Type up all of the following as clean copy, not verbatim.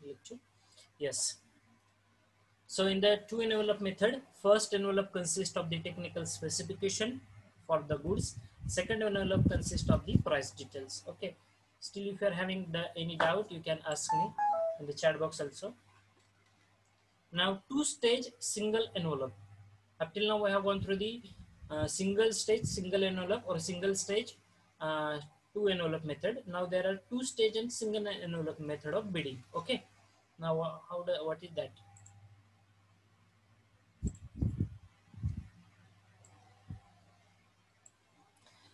lecture. Yes. So in the two envelope method, first envelope consists of the technical specification for the goods. Second envelope consists of the price details. Okay. Still, if you are having any doubt, you can ask me in the chat box also. Now, two-stage single envelope. Up till now, we have gone through the single stage, single envelope, or single stage, two envelope method. Now there are two stage and single envelope method of bidding. Okay. Now, what is that?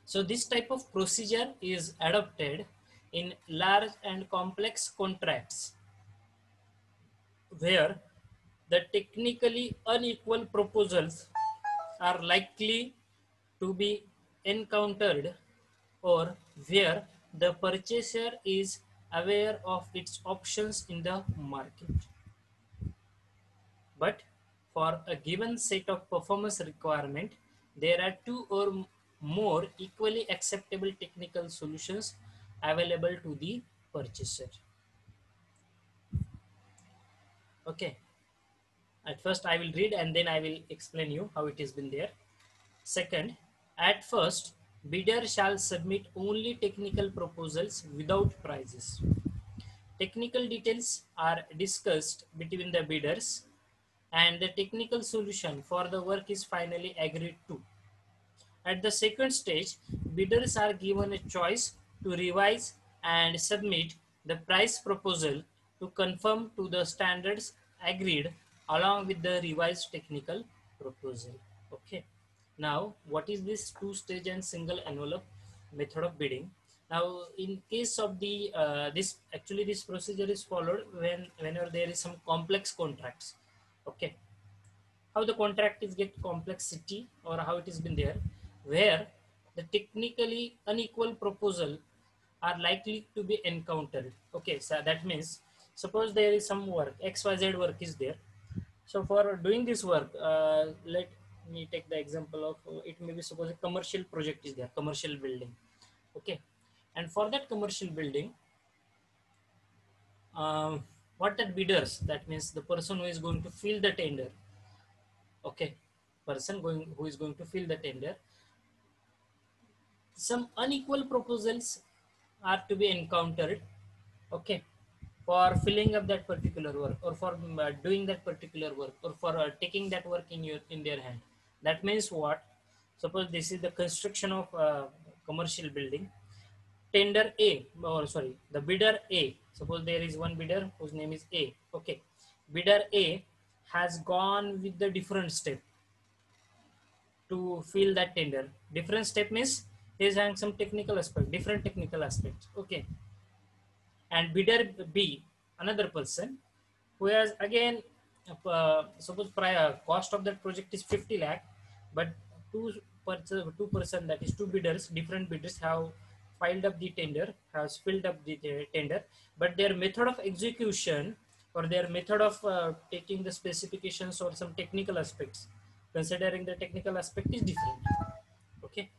So this type of procedure is adopted in large and complex contracts where the technically unequal proposals are likely to be encountered, or where the purchaser is aware of its options in the market. But for a given set of performance requirement, there are two or more equally acceptable technical solutions available to the purchaser. Okay. At first I will read and then I will explain you how it has been there. Second, at first, bidder shall submit only technical proposals without prices. Technical details are discussed between the bidders and the technical solution for the work is finally agreed to. At the second stage, bidders are given a choice to revise and submit the price proposal to conform to the standards agreed along with the revised technical proposal. Okay. Now, what is this two-stage and single envelope method of bidding? Now, in case of the this procedure is followed whenever there is some complex contracts. Okay, how the contract is get complexity or how it has been there, where the technically unequal proposal are likely to be encountered. Okay, so that means suppose there is some work, XYZ work is there. So for doing this work, let me take the example of it may be suppose a commercial project is there, commercial building. Okay, and for that commercial building, what that bidders, that means the person who is going to fill the tender. Okay, person who is going to fill the tender, some unequal proposals are to be encountered. Okay, for filling up that particular work, or for doing that particular work, or for taking that work in their hand. That means what? Suppose this is the construction of commercial building. Tender A, or sorry, the bidder A. Suppose there is one bidder whose name is A. Okay, bidder A has gone with the different step to fill that tender. Different step means he is having some technical aspect, different technical aspects. Okay, and bidder B, another person who has again suppose prior cost of that project is 50 lakh, but two person, that is two bidders, different bidders have filed up the tender, has filled up the tender, but their method of execution or their method of taking the specifications or some technical aspects, considering the technical aspect is different. Okay,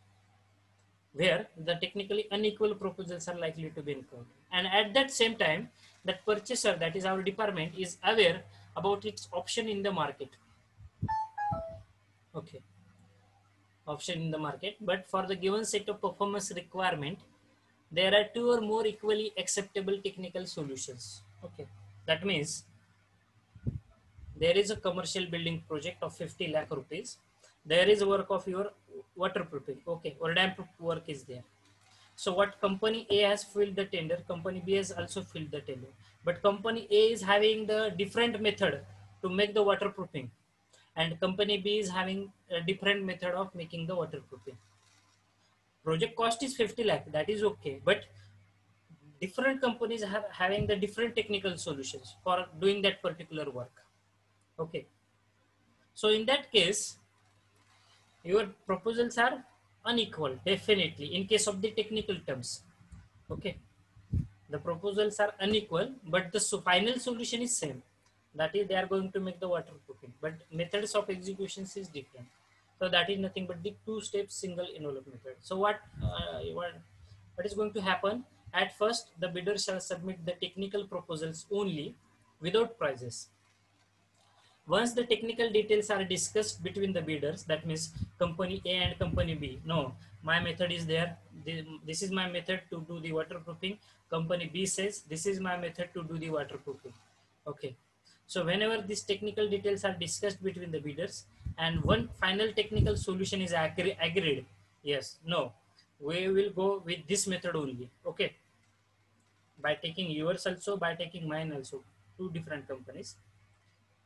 where the technically unequal proposals are likely to be encountered. And at that same time, that purchaser, that is our department, is aware about its option in the market. Okay, option in the market, but for the given set of performance requirement, there are two or more equally acceptable technical solutions. Okay, that means there is a commercial building project of 50 lakh rupees. There is work of your waterproofing, okay, or dam work is there. So what company A has filled the tender, company B has also filled the tender. But company A is having the different method to make the waterproofing, and company B is having a different method of making the waterproofing. Project cost is 50 lakh, that is okay. But different companies are having the different technical solutions for doing that particular work. Okay. So in that case, your proposals are unequal, definitely, in case of the technical terms. Okay. The proposals are unequal, but the final solution is same. That is, they are going to make the waterproofing, but methods of executions is different. So that is nothing but the two-step single envelope method. So what is going to happen? At first, the bidder shall submit the technical proposals only without prices. Once the technical details are discussed between the bidders, that means company A and company B, no, my method is there, this is my method to do the waterproofing. Company B says, this is my method to do the waterproofing. Okay. So whenever these technical details are discussed between the bidders and one final technical solution is agreed, yes, no, we will go with this method only. Okay. By taking yours also, by taking mine also, two different companies.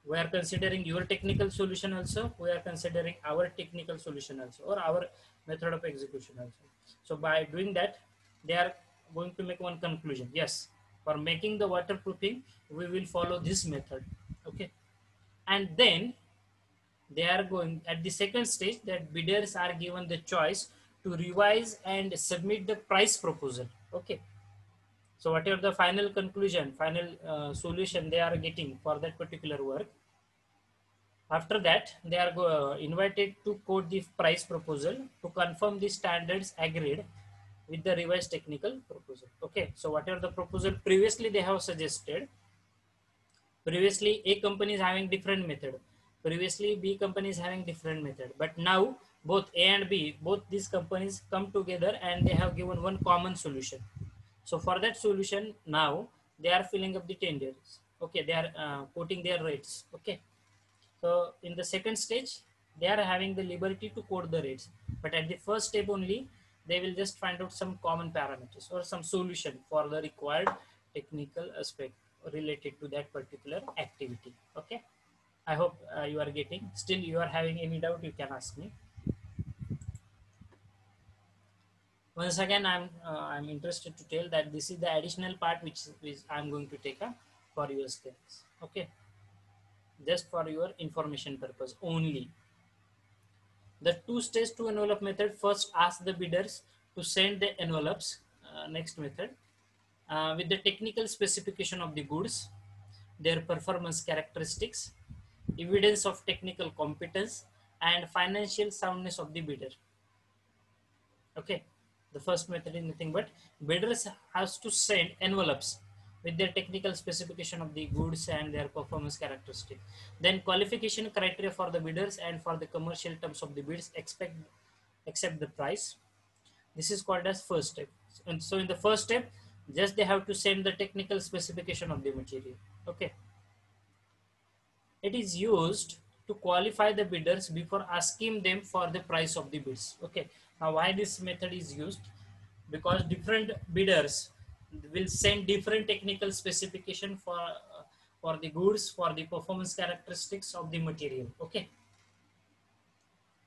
We are considering your technical solution also, we are considering our technical solution also, or our method of execution also. So by doing that, they are going to make one conclusion. Yes, for making the waterproofing, we will follow this method. Okay. And then they are going at the second stage, that bidders are given the choice to revise and submit the price proposal. Okay. So whatever the final conclusion, final solution they are getting for that particular work, after that, they are invited to quote the price proposal to confirm the standards agreed with the revised technical proposal. Okay, so whatever the proposal previously they have suggested, previously A company is having different method, previously B company is having different method, but now both A and B, both these companies come together and they have given one common solution. So for that solution, now they are filling up the tenders. Okay, they are quoting their rates. Okay. So in the second stage, they are having the liberty to quote the rates. But at the first step only, they will just find out some common parameters or some solution for the required technical aspect related to that particular activity. Okay. I hope you are getting. Still, you are having any doubt, you can ask me. Once again, I'm interested to tell that this is the additional part which I'm going to take up for your skills. Okay. Just for your information purpose only. The two-stage two-envelope method first asks the bidders to send the envelopes, next method, with the technical specification of the goods, their performance characteristics, evidence of technical competence, and financial soundness of the bidder. Okay, the first method is nothing but bidders has to send envelopes with their technical specification of the goods and their performance characteristic. Then qualification criteria for the bidders and for the commercial terms of the bids except the price. This is called as first step. And so in the first step, just they have to send the technical specification of the material. Okay. It is used to qualify the bidders before asking them for the price of the bids. Okay. Now why this method is used? Because different bidders will send different technical specification for the goods, for the performance characteristics of the material. Okay.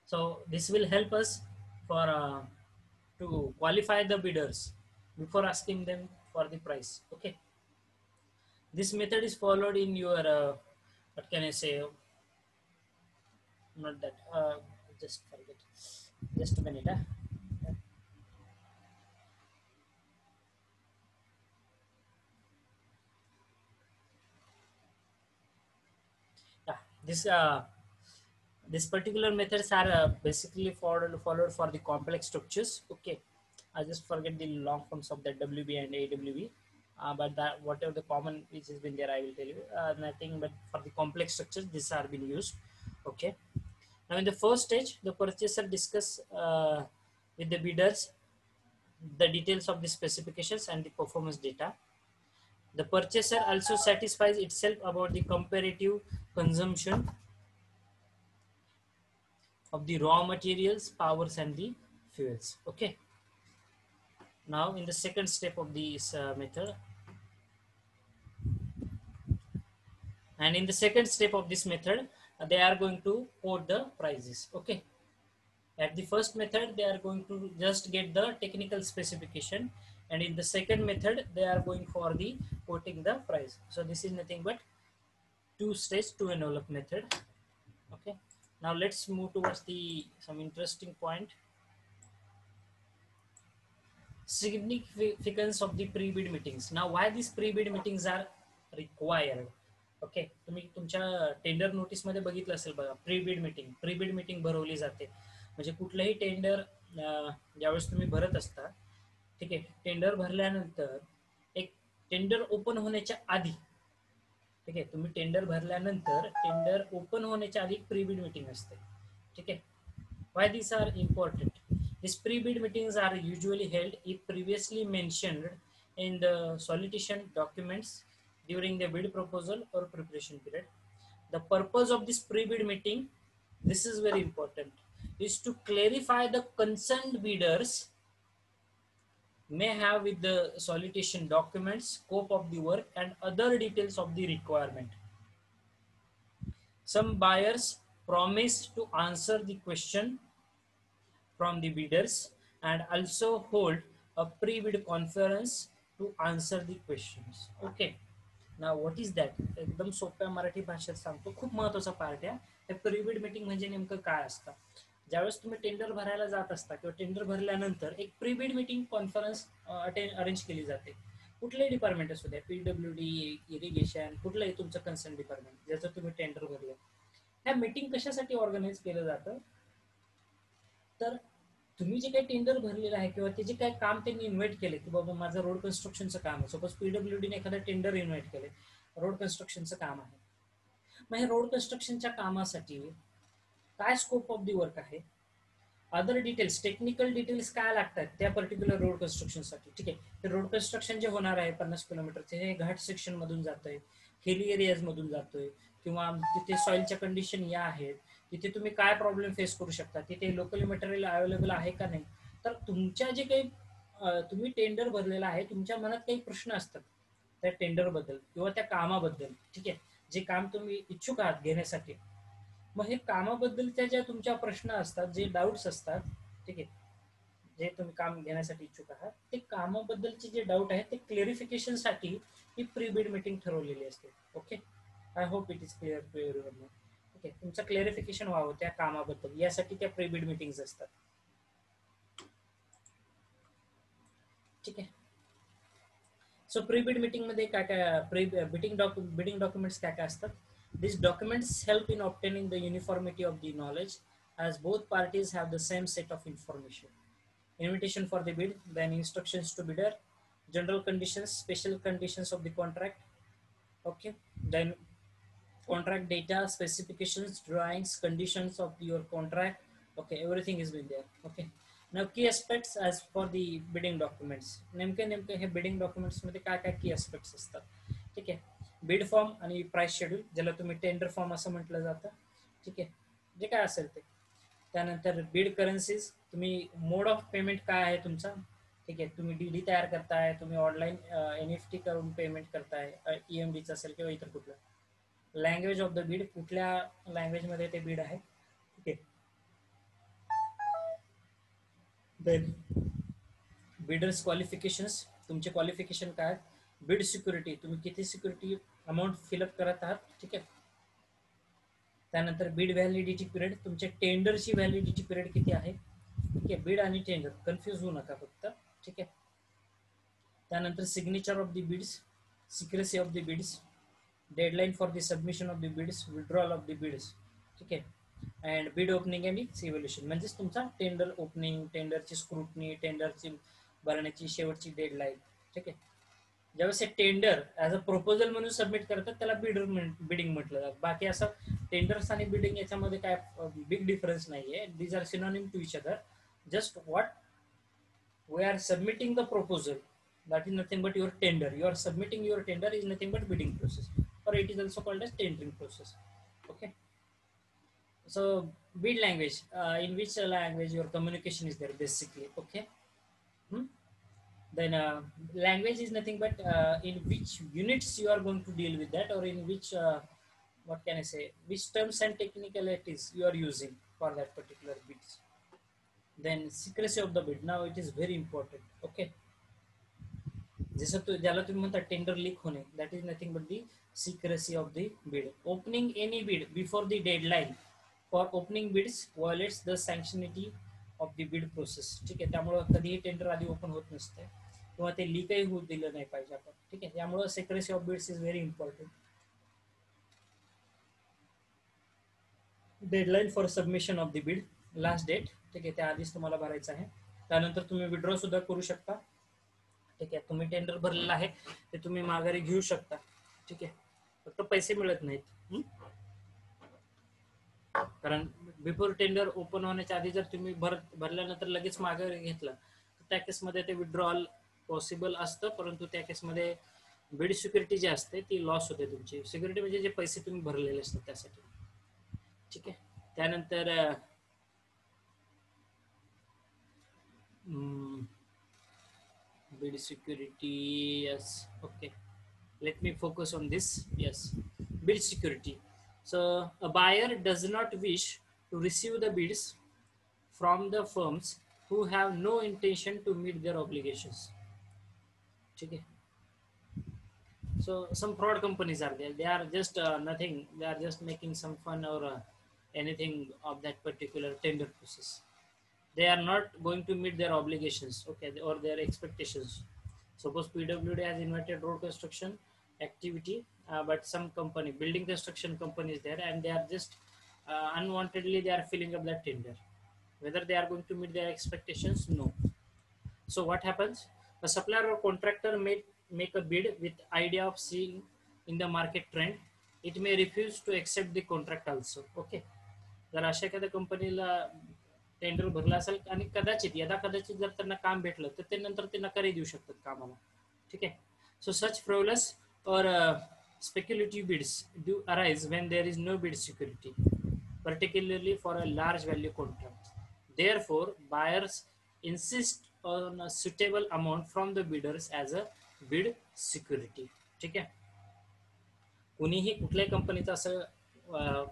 So this will help us for to qualify the bidders before asking them for the price. Okay. This method is followed in your what can I say? Not that. Just forget. Just a minute. Yeah, this particular methods are basically followed for the complex structures. Okay, I just forget the long forms of that WB and AWB. But that whatever the common which has been there, I will tell you. Nothing but for the complex structures, these are being used. Okay. Now in the first stage, the purchaser discuss with the bidders the details of the specifications and the performance data. The purchaser also satisfies itself about the comparative consumption of the raw materials, powers, and the fuels. Okay. Now, in the second step of this method, and in the second step of this method, they are going to quote the prices. Okay. At the first method, they are going to just get the technical specification, and in the second method, they are going for the quoting the price. So this is nothing but two-stage two-envelope method. Okay. Now let's move towards the some interesting point. Significance of the pre-bid meetings. Now why these pre-bid meetings are required? Okay, तुम्ही तुमच्या tender notice मध्ये बघितलं असेल बघा, pre meeting भरवली जाते. म्हणजे कुठलंही टेंडर ज्यावेळेस तुम्ही भरत असता, ठीक आहे, टेंडर भरल्यानंतर एक टेंडर ओपन होण्याच्या आधी ठीक आहे. तुम्ही टेंडर भरल्यानंतर टेंडर ओपन होण्याच्या आधी प्री बीड मीटिंग असते. ठीक आहे. Why these are important? These pre-bid meetings are usually held if previously mentioned in the solicitation documents during the bid proposal or preparation period. The purpose of this pre-bid meeting, this is very important, is to clarify the concerned bidders may have with the solicitation documents, scope of the work, and other details of the requirement. Some buyers promised to answer the question from the bidders and also hold a pre-bid conference to answer the questions. Okay. Now what is that? एकदम सोप्या मराठी भाषेत सांगतो, खूप महत्त्वाचा part आहे. हे pre-bid meeting म्हणजे नेमकं काय असतं? ज्यावेळेस तुम्ही टेंडर भरायला जात असता किंवा टेंडर भरल्यानंतर एक प्री-बिड मीटिंग कॉन्फरन्स अरेंज केली जाते. कुठलेही डिपार्टमेंट असू द्या, PWD, इरिगेशन, कुठलंही तुमचं कन्सर्न डिपार्टमेंट ज्याचं तुम्ही टेंडर भरलं, ह्या मीटिंग कशासाठी ऑर्गनाईज केलं जातं? तर तुम्ही जे काही टेंडर भरलेलं आहे किंवा ते जे काही काम त्यांनी इन्व्हाइट केले की बाबा माझं रोड कन्स्ट्रक्शनचं काम आहे, सपोज PWDने एखादं टेंडर इन्व्हाइट केले, रोड कन्स्ट्रक्शनचं काम आहे. मग हे रोड कन्स्ट्रक्शनच्या कामासाठी काय स्कोप ऑफ दी वर्क आहे, अदर डिटेल्स, टेक्निकल डिटेल्स काय लागतात त्या पर्टिक्युलर रोड कन्स्ट्रक्शनसाठी. ठीक आहे. ते रोड कन्स्ट्रक्शन जे होणार आहे 50 किलोमीटरचे, हे घाट सेक्शन मधून जातंय, हिली एरियाज मधून जातोय, किंवा तिथे सॉइलच्या कंडिशन या आहेत, तिथे तुम्ही काय प्रॉब्लेम फेस करू शकता, तिथे लोकल मटेरियल अवेलेबल आहे का नाही. तर तुमच्या जे काही तुम्ही टेंडर भरलेला आहे, तुमच्या मनात काही प्रश्न असतात त्या टेंडरबद्दल किंवा त्या कामाबद्दल. ठीक आहे. जे काम तुम्ही इच्छुक आहात घेण्यासाठी, मग हे कामाबद्दलच्या ज्या तुमच्या प्रश्न असतात, जे डाऊट्स असतात, ठीक आहे, जे तुम्ही काम घेण्यासाठी इच्छुक आहात, ते कामाबद्दलचे जे डाऊट आहेत ते क्लिअरिफिकेशनसाठी ही प्री बिड मीटिंग ठरवलेली असते. Okay. I hope it is clear to everyone. Okay. तुमचं क्लिअरिफिकेशन व्हावं त्या कामाबद्दल, यासाठी त्या प्री बिड मीटिंग्स असतात. ठीक आहे. सो प्री बिड मीटिंग मध्ये काय काय बिडिंग डॉक्युमेंट्स काय काय असतात? These documents help in obtaining the uniformity of the knowledge as both parties have the same set of information. Invitation for the bid, then instructions to bidder, general conditions, special conditions of the contract. Okay. Then contract data, specifications, drawings, conditions of your contract. Okay, everything is been there. Okay. Now key aspects as for the bidding documents. नेमके हे bidding documents मध्ये काय काय की aspects असतात. ठीक आहे. Bid form आणि price schedule, ज्याला तुम्ही टेंडर फॉर्म असं म्हटलं जातं. ठीक आहे. जे काय असेल ते. त्यानंतर बिड करन्सीज, तुम्ही मोड ऑफ पेमेंट काय आहे तुमचा. ठीक आहे. तुम्ही DD तयार करताय, तुम्ही ऑनलाईन NEFT करून पेमेंट करताय, EMDचं असेल किंवा इतर कुठलं. लँग्वेज ऑफ द बिड, कुठल्या लँग्वेज मध्ये ते बिड आहे. ठीक आहे. देन बिडर्स क्वालिफिकेशन्स, तुमचे क्वालिफिकेशन काय. बिड सिक्युरिटी, तुम्ही किती सिक्युरिटी अमाऊंट फिलअप करत आहात. ठीक आहे. त्यानंतर बिड व्हॅलिडिटी पिरियड, तुमच्या टेंडरची व्हॅलिडिटी पिरियड किती आहे. ठीक आहे. बिड आणि टेंडर कन्फ्यूज होऊ नका फक्त. ठीक आहे. त्यानंतर signature of the bids, secrecy of the bids, deadline for the submission of the bids, withdrawal of the bids. ठीक आहे. अँड बिड ओपनिंग आणि इव्हॅल्युएशन, म्हणजेच तुमचा टेंडर ओपनिंग, टेंडरची स्क्रुटनी, टेंडरची भरण्याची शेवटची डेडलाईन. ठीक आहे. ज्यावेळेस हे टेंडर ॲज अ प्रपोजल म्हणून सबमिट करतात त्याला बिडिंग म्हटलं जातं. बाकी असं टेंडर्स आणि बिडिंग याच्यामध्ये काय बिग डिफरन्स नाही आहे. These are synonym to each other. Just what we are submitting the proposal, that is nothing but your tender. You are submitting your tender is nothing but bidding process, or it is also called as tendering process. Okay. So bid language, in which language your communication is there basically. Okay. Then language is nothing but in which units you are going to deal with that, or in which what can I say, which terms and technicalities you are using for that particular bids. Then secrecy of the bid, now it is very important. Okay. जसं ज्याला तुम्ही म्हणता tender leak होणे, that is nothing but the secrecy of the bid. Opening any bid before the deadline for opening bids violates the सँक्शनिटी of the bid process. ठीक आहे. त्यामुळं कधीही टेंडर आधी ओपन होत नसते किंवा ते लीकही होऊ दिलं नाही पाहिजे आपण. ठीक आहे. त्यामुळं secrecy of bids is very important. Deadline for submission of the bid, last date. ठीक आहे. त्या आधीच तुम्हाला भरायचं आहे. त्यानंतर तुम्ही विड्रॉ सुद्धा करू शकता. ठीक आहे. तुम्ही टेंडर भरलेलं आहे ते तुम्ही माघारी घेऊ शकता. ठीक आहे. फक्त पैसे मिळत नाहीत. कारण बिफोर टेंडर ओपन होण्याच्या आधी जर तुम्ही भरल्यानंतर लगेच मागे घेतलं तर त्या केसमध्ये ते विड्रॉल पॉसिबल असतं, परंतु त्या केसमध्ये बिड सिक्युरिटी जी असते ती लॉस होते. तुमची सिक्युरिटी म्हणजे जे पैसे तुम्ही भरलेले असतात त्यासाठी. ठीक आहे. त्यानंतर bid security, yes, okay, let me focus on this. Yes, bid security. So a buyer does not wish to receive the bids from the firms who have no intention to meet their obligations. Okay. So some fraud companies are there, they are just nothing, they are just making some fun or anything of that particular tender process. They are not going to meet their obligations, okay, or their expectations. Suppose PWD has invited road construction activity, but some company, building construction company is there, and they are just unwantedly they are filling up that tender. Whether they are going to meet their expectations, no. So what happens? A supplier or contractor may make a bid with idea of seeing in the market trend. It may refuse to accept the contract also. Okay. जर अशा एखाद्या कंपनीला tender भरला असेल आणि कदाचित यदा कदाचित जर त्यांना काम भेटलं तर ते नंतर ते नकारही देऊ शकतात कामाला. ठीक आहे. सो सच फ्रॉडलेस or speculative bids do arise when there is no bid security, particularly for a large value contract. Therefore, buyers insist on a suitable amount from the bidders as a bid security. ठीक आहे. कुणीही कुठल्याही कंपनीचं असं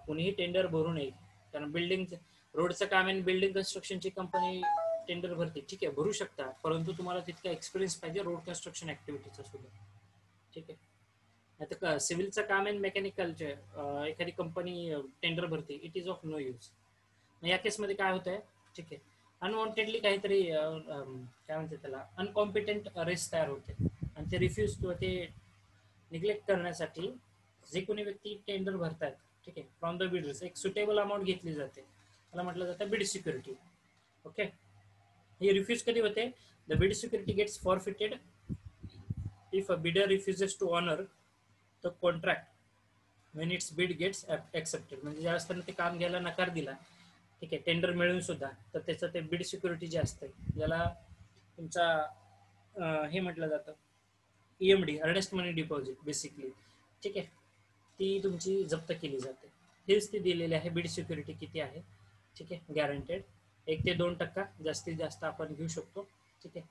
कुणीही tender भरू नये, कारण बिल्डिंग रोडचं काम आहे, बिल्डिंग कन्स्ट्रक्शनची कंपनी टेंडर भरते, ठीक आहे, भरू शकता, परंतु तुम्हाला तितका एक्सपिरियन्स पाहिजे रोड कन्स्ट्रक्शन ऍक्टिव्हिटीचा सुद्धा. ठीक आहे. आता सिव्हिलचं काम आहे, मेकॅनिकलचे एखादी कंपनी टेंडर भरते, it is of no use. या केसमध्ये काय होत आहे, ठीक आहे, अनवॉन्टेडली काहीतरी काय म्हणते त्याला अनकॉम्पिटंट रेस तयार होते आणि ते रिफ्यूज किंवा ते निग्लेक्ट करण्यासाठी जे कोणी व्यक्ती टेंडर भरतात, ठीक आहे, फ्रॉम द बिडर्स एक सुटेबल अमाऊंट घेतली जाते, त्याला म्हटलं जातं बिड सिक्युरिटी. ओके. हे रिफ्यूज कधी होते? The bid security gets forfeited if a bidder refuses to honour the contract when its bid gets accepted. म्हणजे ज्यावेळेस त्यांना ते काम घ्यायला नकार दिला, ठीक आहे, टेंडर मिळून सुद्धा, तर त्याचं ते बिड सिक्युरिटी जे असते ज्याला तुमचा हे म्हटलं जातं EMD, earnest money deposit basically, ठीक आहे, ती तुमची जप्त केली जाते. हेच ती दिलेली आहे बिड सिक्युरिटी किती आहे, ठीक आहे, गॅरंटेड 1 ते 2% जास्तीत जास्त आपण घेऊ शकतो. ठीक आहे,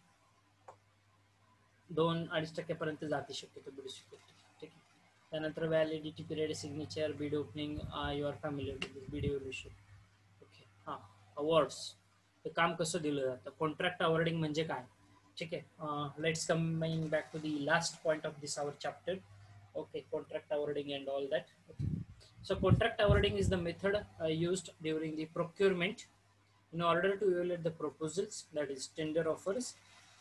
2-2.5% पर्यंत जाते शक्यतो बिड सिक्युरिटी. ठीक आहे. त्यानंतर validity period, signature, bid opening, you are familiar with bid evaluation. Okay. हां, अवॉर्ड्स हे काम कसं दिलं जातं, कॉन्ट्रॅक्ट अवॉर्डिंग म्हणजे काय. ठीक आहे. Let's coming back to the last point of this our chapter. Okay, contract awarding and all that. Okay. So contract awarding is the method used during the procurement in order to evaluate the proposals, that is tender offers,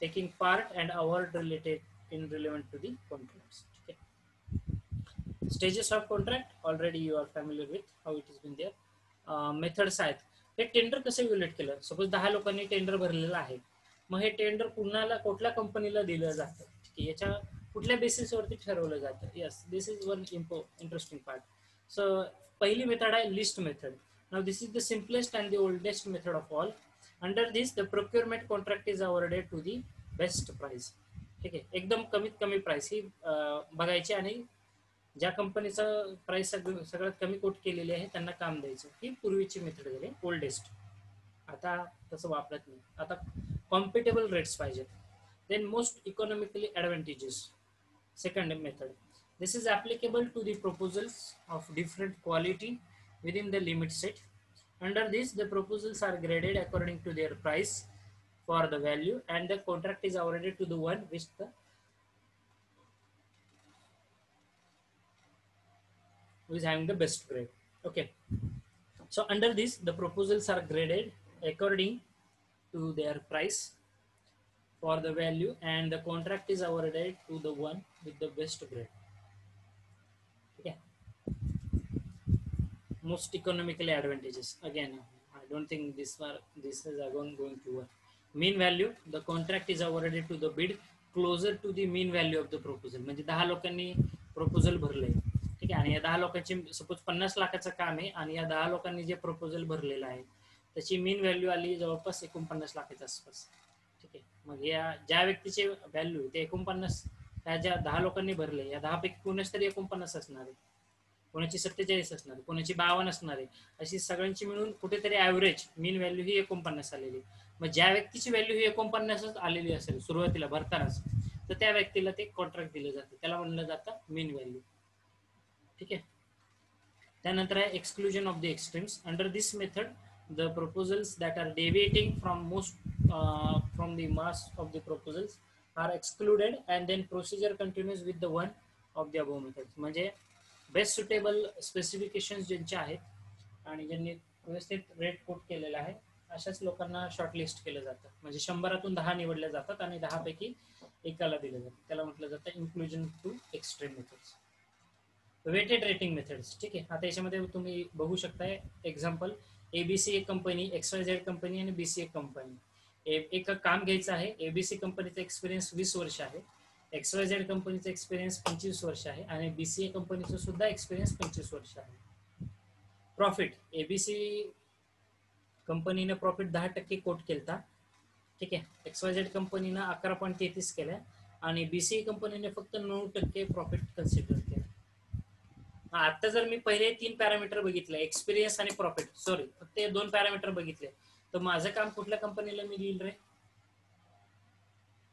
taking part and award related in relevant to the contracts. Okay. Stages of contract already you are familiar with how it has been there. Methods आहेत. हे tender कसं evaluate केलं. Suppose 10 लोकांनी tender भरलेलं आहे, मग हे tender कुणाला कुठल्या कंपनीला दिलं जातं, ठीक आहे, याच्या कुठल्या बेसिसवरती ठरवलं जातं. Yes, this is one interesting part. So पहिली मेथड आहे list method. Now this is the simplest and the oldest method of all. Under this the procurement contract is awarded to the best price. ठीक आहे, एकदम कमीत कमी price ही बघायची आणि ज्या कंपनीचं प्राइस सगळ्यात कमी कोट केलेली आहे त्यांना काम द्यायचं. ही पूर्वीची मेथड झाली, ओल्डेस्ट. आता तसं वापरत नाही, आता कॉम्पिटेबल रेट्स पाहिजेत. Then most economically advantages. Second method, this is applicable to the proposals of different quality within the limit set. Under this, the proposals are graded according to their price for the value, and the contract is awarded to the one which who is having the best grade. Okay. So under this, the proposals are graded according to their price for the value, and the contract is awarded to the one with the best grade. Okay. Most economically advantages. Again, I don't think this is again going to work. Mean value, the contract is awarded to the bid closer to the mean value of the proposal. म्हणजे 10 लोकांनी proposal भरले, ठीक ठीक आहे. आणि या 10 लोकांचे suppose 50 लाखाचं काम आहे आणि या 10 लोकांनी जे प्रपोजल भरलेलं आहे त्याची मीन व्हॅल्यू आली जवळपास 49 लाखाच्या आसपास. ठीक आहे. मग या ज्या व्यक्तीचे व्हॅल्यू ते 49, ह्या ज्या 10 लोकांनी भरले या 10 पैकी कोणाच तरी 49 असणार आहे, कोणाची 47 असणार आहे, कोणाची 52 असणार आहे, अशी सगळ्यांची मिळून कुठेतरी ॲव्हरेज मीन व्हॅल्यू ही 49 आलेली. मग ज्या व्यक्तीची व्हॅल्यू ही 49च आलेली असेल सुरुवातीला भरतानाच, तर त्या व्यक्तीला ते कॉन्ट्रॅक्ट दिलं जातं, त्याला म्हणलं जातं मीन व्हॅल्यू. ठीक आहे. त्यानंतर आहे exclusion of the extremes. Under this method the proposals that are deviating from from the mass of the proposals are excluded and then procedure continues with the one of the above methods. म्हणजे best suitable specifications ज्यांचे आहेत आणि ज्यांनी व्यवस्थित rate quote केलेला आहे अशाच लोकांना शॉर्टलिस्ट केलं जातं. म्हणजे 100तून 10 निवडल्या जातात आणि 10 पैकी एकाला दिलं जातं. त्याला म्हटलं जातं inclusion to extreme methods. Weighted rating methods. ठीक आहे. आता याच्यामध्ये तुम्ही बघू शकताय एक्झाम्पल, एबीसी एक कंपनी, XYZ कंपनी आणि BC एक कंपनी. एक काम घ्यायचं आहे. एबीसी कंपनीचा एक्सपिरियन्स 20 वर्ष आहे, XYZ कंपनीचा एक्सपिरियन्स 25 वर्ष आहे आणि BCA कंपनीचा सुद्धा एक्सपिरियन्स 25 वर्ष आहे. प्रॉफिट, एबीसी कंपनीने प्रॉफिट 10% कोट केलता. ठीक आहे. XYZ कंपनीनं 11.33 केल्या आणि BCA कंपनीने फक्त 9% प्रॉफिट कन्सिडर केलं. आता जर मी पहिले 3 पॅरामीटर बघितले, एक्सपिरियन्स आणि प्रॉफिट, सॉरी फक्त 2 पॅरामीटर बघितले, तर माझं काम कुठल्या कंपनीला मी देईल रे?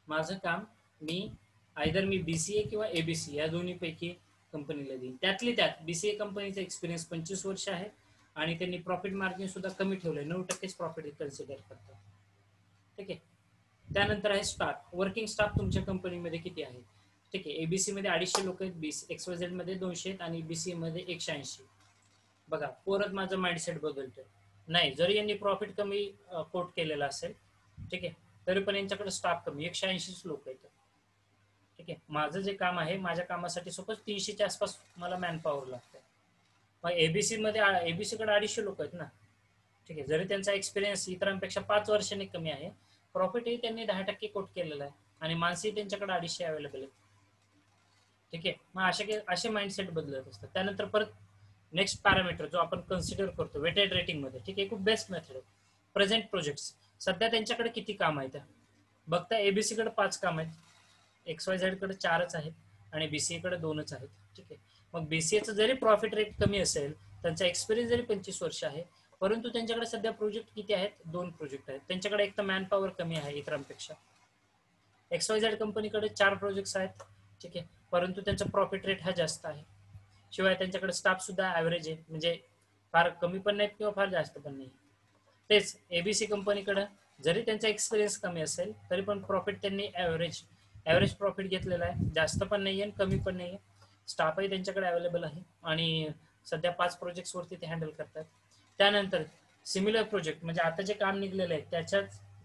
माझं काम मी BCA किंवा ABC या दोन्ही पैकी कंपनीला देईल. त्यातली त्यात BCA कंपनीचा एक्सपिरियन्स 25 वर्ष आहे आणि त्यांनी प्रॉफिट मार्जिन सुद्धा कमी ठेवलंय, 9%च प्रॉफिट कन्सिडर करतात. ठीक आहे. त्यानंतर आहे स्टाफ. वर्किंग स्टाफ तुमच्या कंपनीमध्ये किती आहे? ठीक आहे. एबीसी मध्ये 250 लोक आहेत, XYZ मध्ये 200 आहेत आणि BCA मध्ये 180. बघा परत माझं माइंडसेट बदलतोय. नाही, जरी यांनी प्रॉफिट कमी कोट केलेला असेल, ठीक आहे, तरी पण यांच्याकडे स्टाफ कमी, 180 लोक आहेत. ठीक आहे. माझं जे काम आहे, माझ्या कामासाठी सपोज 300च्या आसपास मला मॅन पॉवर लागतं. मग एबीसी कडे 250 लोक आहेत ना. ठीक आहे. जरी त्यांचा एक्सपिरियन्स इतरांपेक्षा 5 वर्षांनी कमी आहे, प्रॉफिटही त्यांनी 10% कोट केलेला आहे आणि माणसंही त्यांच्याकडे 250 अवेलेबल आहेत. ठीक आहे. मग असे माइंडसेट बदलत असतात. त्यानंतर परत नेक्स्ट पॅरामीटर जो आपण कन्सिडर करतो वेटेड रेटिंग मध्ये, ठीक आहे, खूप बेस्ट मेथड आहे. Present projects. सध्या त्यांच्याकडे किती काम आहेत बघता. एबीसी कडे 5 काम आहेत, XYZ कडे 4च आहेत आणि BCA कडे 2च आहेत. ठीक आहे. मग BCAचं जरी प्रॉफिट रेट कमी असेल, त्यांचा एक्सपिरियन्स जरी 25 वर्ष आहे, परंतु त्यांच्याकडे सध्या प्रोजेक्ट किती आहेत? 2 प्रोजेक्ट आहेत. त्यांच्याकडे एक तर मॅन पॉवर कमी आहे इतरांपेक्षा. XYZ कंपनीकडे 4 प्रोजेक्ट्स आहेत. ठीक आहे. परंतु त्यांचा प्रॉफिट रेट हा जास्त आहे. शिवाय त्यांच्याकडे स्टाफ सुद्धा ॲव्हरेज आहे, म्हणजे फार कमी पण नाहीत किंवा फार जास्त पण नाही. तेच एबीसी कंपनीकडे जरी त्यांचा एक्सपिरियन्स कमी असेल तरी पण प्रॉफिट त्यांनी ॲव्हरेज प्रॉफिट घेतलेला आहे, जास्त पण नाही आहे कमी पण नाही आहे. स्टाफही त्यांच्याकडे अवेलेबल आहे आणि सध्या 5 प्रोजेक्ट्सवरती ते हँडल करतात. त्यानंतर सिमिलर प्रोजेक्ट म्हणजे आता जे काम निघलेलं आहे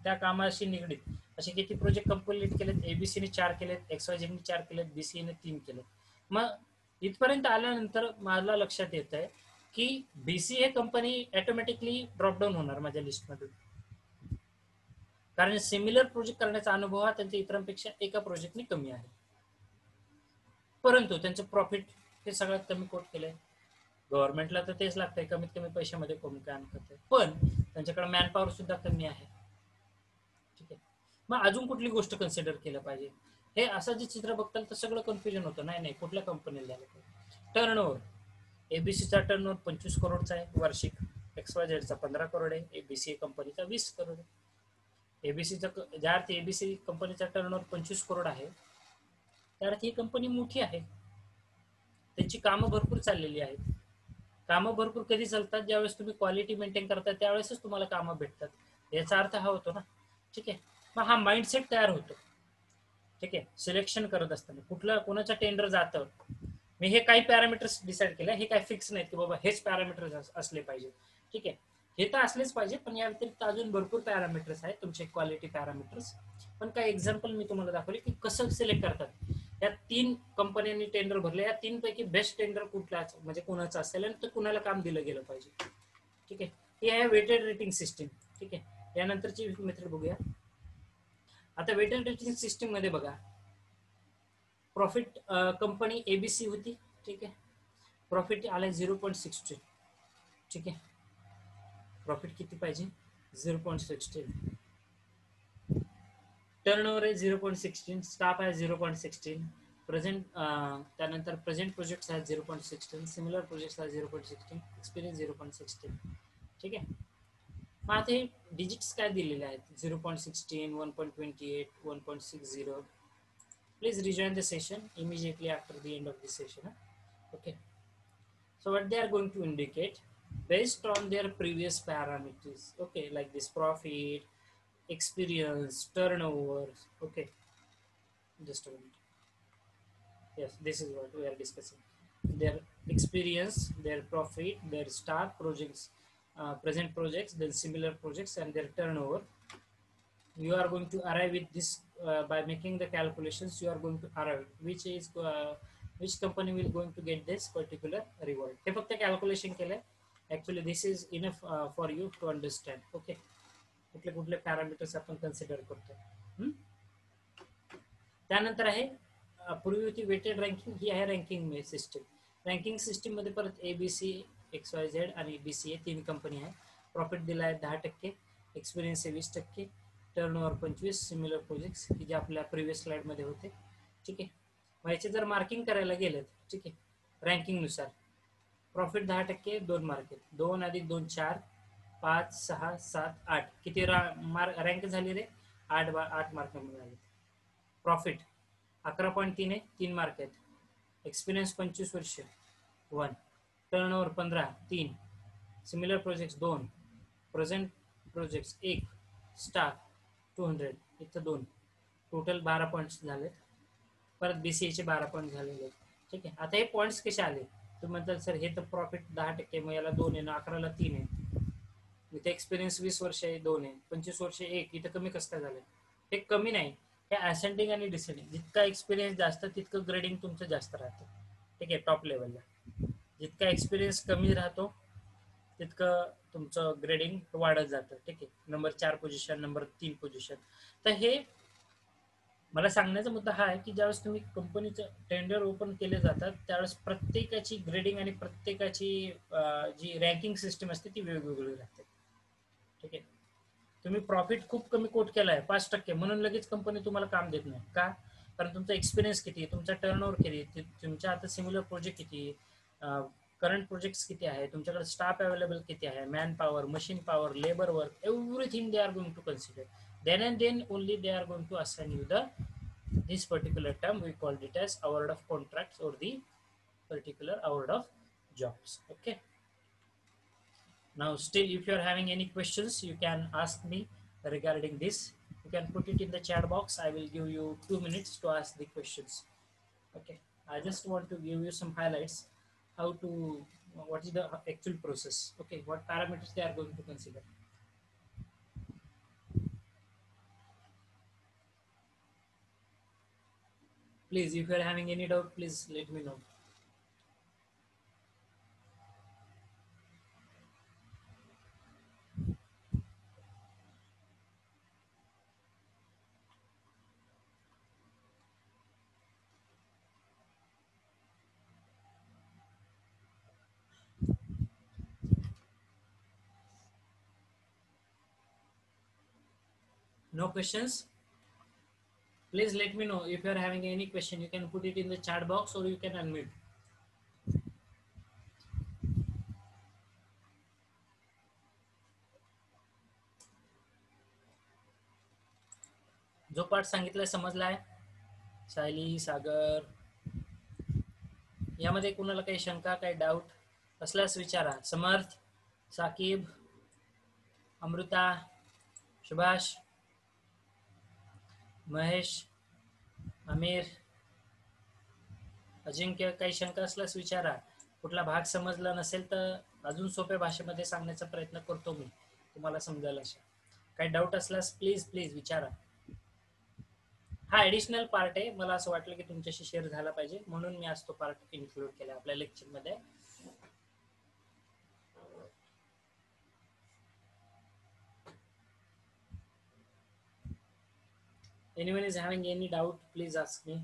त्या कामाशी निगडीत असे किती प्रोजेक्ट कंप्लीट केलेत? एबीसीने 4 केलेत, XYZने 4 केलेत, BCAने 3 केलेत. मग इथपर्यंत आल्यानंतर मला लक्षात येत आहे की BCA कंपनी ऑटोमॅटिकली ड्रॉपडाऊन होणार माझ्या लिस्टमधून, कारण सिमिलर प्रोजेक्ट करण्याचा अनुभव हा त्यांच्या इतरांपेक्षा एका प्रोजेक्टने कमी आहे. परंतु त्यांचं प्रॉफिट हे सगळ्यात कमी कोट केलंय. गव्हर्नमेंटला तर तेच लागतंय, कमीत कमी पैशामध्ये कमी काम करतंय, पण त्यांच्याकडे मॅन पॉवर सुद्धा कमी आहे. ठीक आहे. मग अजून कुठली गोष्ट कन्सिडर केलं पाहिजे? हे असं जे चित्र बघताल तर सगळं कन्फ्युजन होतं. नाही कुठल्या कंपनीला द्यायला पाहिजे. टर्नओव्हर. एबीसीचा टर्नओव्हर 25 करोडचा आहे वार्षिक, XYZचा 15 करोड आहे, BCA कंपनीचा 20 करोड आहे. एबीसीचा ज्या अर्थी एबीसी कंपनीचा टर्नओव्हर 25 करोड आहे त्या अर्थी ही कंपनी मोठी आहे, त्यांची कामं भरपूर चाललेली आहेत. कामं भरपूर कधी चालतात? ज्यावेळेस तुम्ही क्वालिटी मेंटेन करता त्यावेळेसच तुम्हाला कामं भेटतात, याचा अर्थ हा होतो ना. ठीक आहे. मग हा माइंडसेट तयार होतो. ठीक आहे. सिलेक्शन करत असताना कोणाचं टेंडर जातं, मी हे काही पॅरामीटर्स डिसाईड केलं, हे काही फिक्स नाहीत की बाबा हेच पॅरामीटर्स असले पाहिजे. ठीक आहे, हे तर असलेच पाहिजे, पण या व्यतिरिक्त अजून भरपूर पॅरामीटर्स आहेत तुमचे क्वालिटी पॅरामीटर्स. पण काही एक्झाम्पल मी तुम्हाला दाखवले की कसं सिलेक्ट करतात. या 3 कंपन्यांनी टेंडर भरले, या 3 पैकी बेस्ट टेंडर कुठलाच म्हणजे कोणाचं असेल आणि तर कुणाला काम दिलं गेलं पाहिजे. ठीक आहे. हे आहे वेटेड रेटिंग सिस्टीम. ठीक आहे. यानंतरची मेथड बघूया. आता वेटेड रेटिंग सिस्टीम मध्ये बघा, प्रॉफिट कंपनी एबीसी होती. ठीक आहे. प्रॉफिट आलाय 0.16. ठीक आहे, प्रॉफिट किती पाहिजे? 0.16. टर्नओव्हर आहे 0.16, स्टाफ आहे 0.16, प्रेझेंट त्यानंतर प्रेझेंट प्रोजेक्ट्स आहेत 0.16, सिमिलर प्रोजेक्ट्स आहेत 0.16, एक्सपिरियन्स 0.16. ठीक आहे, मग आता हे डिजिट्स काय दिलेले आहेत? 0.16, 1.28, 1.60. Please rejoin the session immediately after the end of the session. Okay, so what they are going to indicate based on their previous parameters, okay, like this profit, experience, turnover. Okay, just a minute. Yes, this is what we are discussing. Their experience, their profit, their start projects, present projects, then similar projects, and their turnover. You are going to arrive with this by making the calculations. You are going to arrive which company will going to get this particular reward. हे फक्त calculation केलंय. Actually, this is enough for you to understand. Okay, कुठले कुठले parameters आपण consider करतो. त्यानंतर आहे पूर्वी होती वेटेड रँकिंग, ही आहे रँकिंग सिस्टीम. रँकिंग सिस्टीम मध्ये परत ABC, XYZ आणि DCA 3 कंपनी आहे. प्रॉफिट दिला आहे 10%, एक्सपिरियन्स आहे 20%, टर्नओव्हर 25, सिमिलर प्रोजेक्ट्स की जे आपल्या प्रिव्हियस स्लाइड मध्ये होते. ठीक आहे, मग याचे जर मार्किंग करायला गेलं, ठीक आहे, रँकिंगनुसार प्रॉफिट 10%, 2 मार्क आहेत. 2 + 2 4, 5 6 7 8. किती रँक झाली रे? 8 मार्क मिळाले. प्रॉफिट 11.3 आहे, 3 मार्क आहेत. एक्सपिरियन्स 25 वर्ष 1, turnover 15 3, similar projects 2, present projects 1, staff 200 इथं 2, टोटल 12 पॉईंट्स झालेत. परत BCAचे 12 पॉईंट झालेले आहेत. ठीक आहे, आता हे पॉईंट्स कसे आले? तुम्ही म्हणताल सर हे तर प्रॉफिट 10%, मग याला 2 आहे ना, 11ला 3 आहे, इथे एक्सपिरियन्स 20 वर्ष आहे 2 आहे, 25 वर्ष 1, इथं कमी कसं काय झालं? हे कमी नाही, हे असेंडिंग आणि डिसेंडिंग. जितका एक्सपिरियन्स जास्त तितकं ग्रेडिंग तुमचं जास्त राहतं. ठीक आहे, टॉप लेवलला जितका एक्सपिरियन्स कमी राहतो तितकं तुमचं ग्रेडिंग वाढत जातं. ठीक आहे, नंबर 4 पोझिशन, नंबर 3 पोझिशन. तर हे मला सांगण्याचा मुद्दा हा आहे की ज्यावेळेस तुम्ही कंपनीचं टेंडर ओपन केले जातात त्यावेळेस प्रत्येकाची ग्रेडिंग आणि प्रत्येकाची जी रँकिंग सिस्टीम असते ती वेगवेगळी राहते. ठीक आहे, तुम्ही प्रॉफिट खूप कमी कोट केला आहे 5% म्हणून लगेच कंपनी तुम्हाला काम देत नाही. का? कारण तुमचा एक्सपिरियन्स किती, तुमचा टर्नओव्हर किती, तुमच्या आता सिमिलर प्रोजेक्ट किती, करंट प्रोजेक्ट्स किती आहे, तुमच्याकडे स्टाफ अवेलेबल किती आहे, man power, machine power, labour work, everything they are going to consider. Then and then only they are going to assign you this particular term. We called it as award of contracts or the particular award of jobs. Okay, now still if you are having any questions you can ask me regarding this. You can put it in the chat box. I will give you 2 minutes to ask the questions. Okay, I just want to give you some highlights how to what is the actual process. Okay, what parameters they are going to consider. Please, if you are having any doubt, please let me know. No questions? Please let me know if you are having any question. You can put it in the chat box or you can unmute. जो part सांगितलाय समजलाय? Sayali, सागर, यामध्ये कुणाला काही शंका, काही doubt असल्यास विचारा. समर्थ, साकिब, अमृता, सुभाष, महेश, आमिर, अजिंक्य, काही शंका असल्यास विचारा. कुठला भाग समजला नसेल तर अजून सोप्या भाषेमध्ये सांगण्याचा प्रयत्न करतो मी तुम्हाला समजायला. काही डाऊट असल्यास प्लीज प्लीज विचारा. हा ॲडिशनल पार्ट आहे, मला असं वाटलं की तुमच्याशी शेअर झाला पाहिजे म्हणून मी आज तो पार्ट इन्क्लूड केला आपल्या लेक्चरमध्ये. Anyone is having any doubt, please ask me.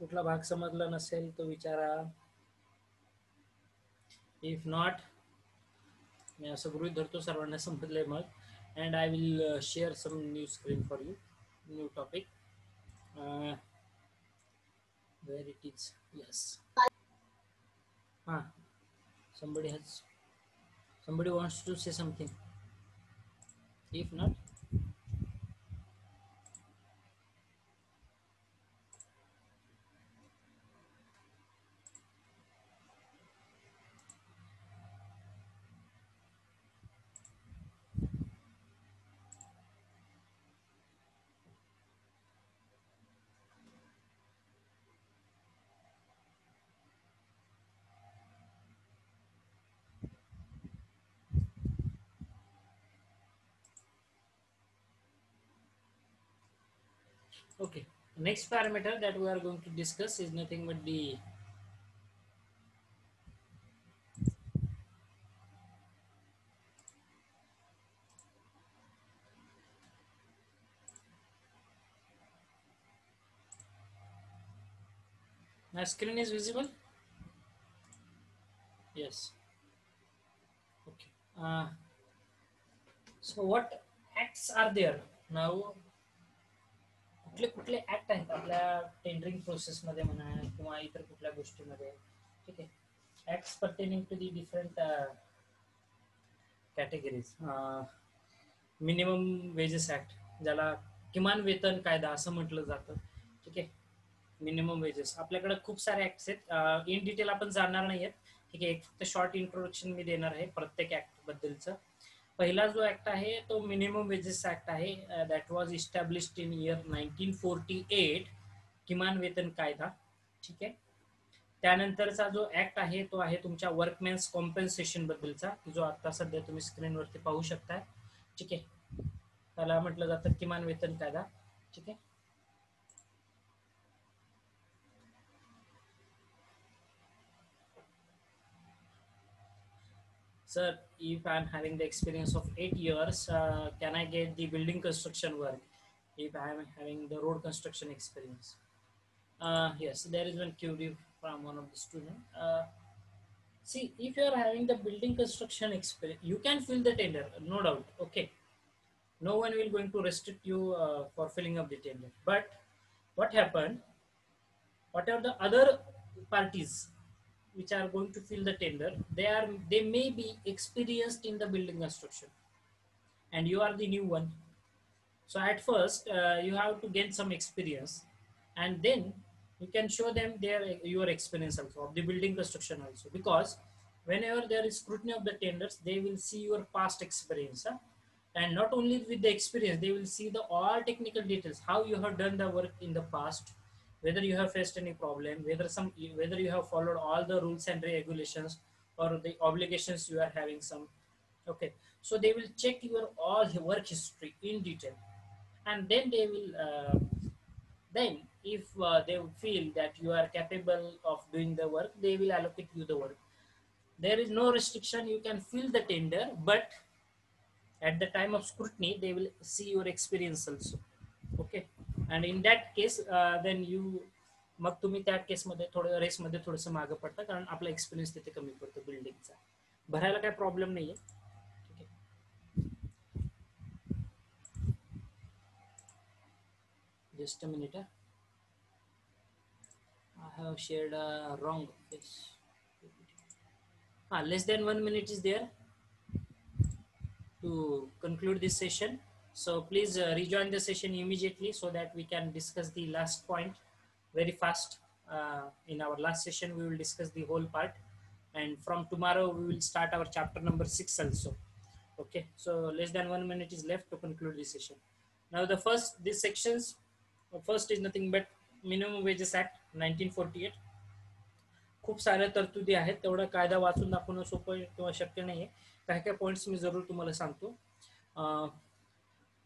कुठला भाग समजला नसेल तो विचारा. इफ नॉट, मी असं गृहीत धरतो सर्वांना समजलंय मग. And I will share some new screen for you, new topic. Where it is, yes. Somebody wants to say something. If not, okay. Next parameter that we are going to discuss is nothing but the my screen is visible. Yes. Okay. So what acts are there now? कुठले कुठले act आहेत आपल्या tendering प्रोसेसमध्ये म्हणा किंवा इतर कुठल्या गोष्टीमध्ये. ठीक आहे. Acts pertaining to the different categories. Minimum wages act, ज्याला किमान वेतन कायदा असं म्हटलं जातं. ठीक आहे. मिनिमम वेजेस, आपल्याकडे खूप सारे ऍक्ट्स आहेत. इन डिटेल आपण जाणणार नाही आहेत. ठीक आहे. एक फक्त शॉर्ट इंट्रोडक्शन मी देणार आहे प्रत्येक ऍक्ट बद्दलचं. पहिला जो ऍक्ट आहे तो मिनिमम वेजेस ऍक्ट आहे. That was established in year 1948, किमान वेतन कायदा. ठीक आहे. त्यानंतरचा जो ऍक्ट आहे तो आहे तुमच्या वर्कमॅन्स कॉम्पेन्सेशन बद्दलचा, जो आता सध्या तुम्ही स्क्रीनवरती पाहू शकता. ठीक आहे. त्याला म्हटलं जातं किमान वेतन कायदा. ठीक आहे. Sir, if I am having the experience of 8 years, can I get the building construction work if I am having the road construction experience? Yes, there is one query from one of the students. See, if you are having the building construction experience, you can fill the tender, no doubt. Okay, no one will going to restrict you for filling up the tender. But what happened? What are the other parties which are going to fill the tender? They may be experienced in the building construction, and you are the new one. So at first you have to gain some experience, and then you can show them your experience also of the building construction also, because whenever there is scrutiny of the tenders, they will see your past experience. And not only with the experience, they will see the all technical details, how you have done the work in the past, whether you have faced any problem, whether you have followed all the rules and regulations, or the obligations you are having some. Okay, so they will check your all work history in detail, and then they will then if they feel that you are capable of doing the work, they will allocate you the work. There is no restriction, you can fill the tender, but at the time of scrutiny they will see your experience also. Okay, and in that case then you, मग तुम्ही त्या केसमध्ये थोडं रेसमध्ये थोडंसं मागं पडता, कारण आपला experience तिथे कमी पडतो बिल्डिंगचा. भरायला काय प्रॉब्लेम नाहीये. ठीक आहे. Just a minute. I have shared a wrong face. Less than 1 minute is there to conclude this session. So please rejoin the session immediately so that we can discuss the last point very fast. In our last session, we will discuss the whole part, and from tomorrow we will start our chapter number 6 also. Okay, so less than 1 minute is left to conclude this session. Now these sections, first is nothing but Minimum Wages Act 1948. खूप साऱ्या तरतुदी आहेत, तेवढा कायदा वाचून दाखवणं सोपं किंवा शक्य नाहीये. काही काही पॉइंट्स मी जरूर तुम्हाला सांगतो.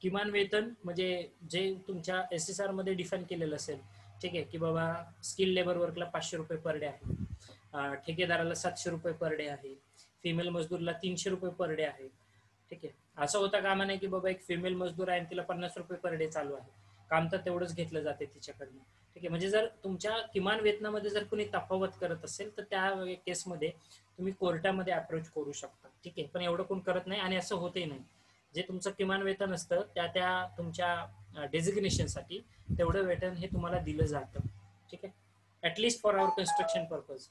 किमान वेतन म्हणजे जे तुमच्या SSR मध्ये डिफाईन केलेलं असेल. ठीक आहे, की बाबा स्किल लेबर वर्कला 500 रुपये पर डे आहे, ठेकेदाराला 700 रुपये पर डे आहे, फिमेल मजदूरला 300 रुपये पर डे आहे. ठीक आहे, असं होता कामा नाही की बाबा एक फिमेल मजदूर आहे आणि तिला 50 रुपये पर डे चालू आहे. काम तर तेवढंच घेतलं जाते तिच्याकडनं. ठीक आहे, म्हणजे जर तुमच्या किमान वेतनामध्ये जर कोणी तफावत करत असेल तर त्या केसमध्ये तुम्ही कोर्टामध्ये अप्रोच करू शकता. ठीक आहे, पण एवढं कोण करत नाही आणि असं होतही नाही. जे तुमचं किमान वेतन असतं त्या तुमच्या डेझिग्नेशनसाठी तेवढं वेतन हे तुम्हाला दिलं जातं. ठीक आहे, at least for our construction purpose.